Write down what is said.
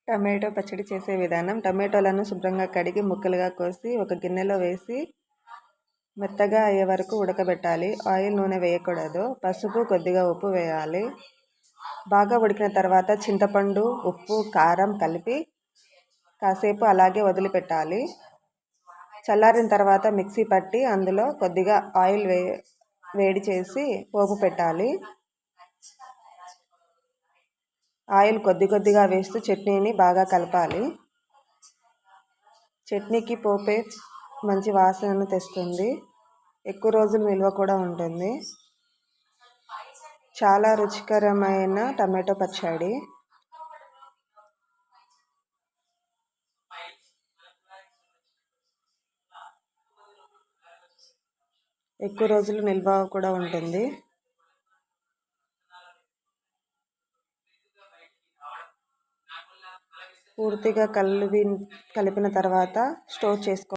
Tomato పచ్చడి చేసే విధానం. టమాటోలను శుభ్రంగా కడిగి ముక్కలుగా కోసి ఒక గిన్నెలో వేసి మెత్తగా అయ్యే వరకు ఉడకబెట్టాలి. ఆయిల్, నూనె వేయకూడదు. పసుపు, కొద్దిగా ఉప్పు వేయాలి. బాగా ఉడికిన తర్వాత చింతపండు, ఉప్పు, కారం కలిపి కాసేపు అలాగే వదిలిపెట్టాలి. చల్లారిన తర్వాత మిక్సీ పట్టి అందులో కొద్దిగా ఆయిల్ వేడి చేసి పోపు పెట్టాలి. ఆయిల్ కొద్దిగా వేస్తూ చట్నీని బాగా కలపాలి. చట్నీకి పోపే మంచి వాసనను తెస్తుంది. ఎక్కువ రోజులు నిల్వ కూడా ఉంటుంది. చాలా రుచికరమైన టమాటో పచ్చడి. ఎక్కువ రోజులు నిల్వ కూడా ఉంటుంది. పూర్తిగా కలిపిన తర్వాత స్టోర్ చేసుకోవాలి.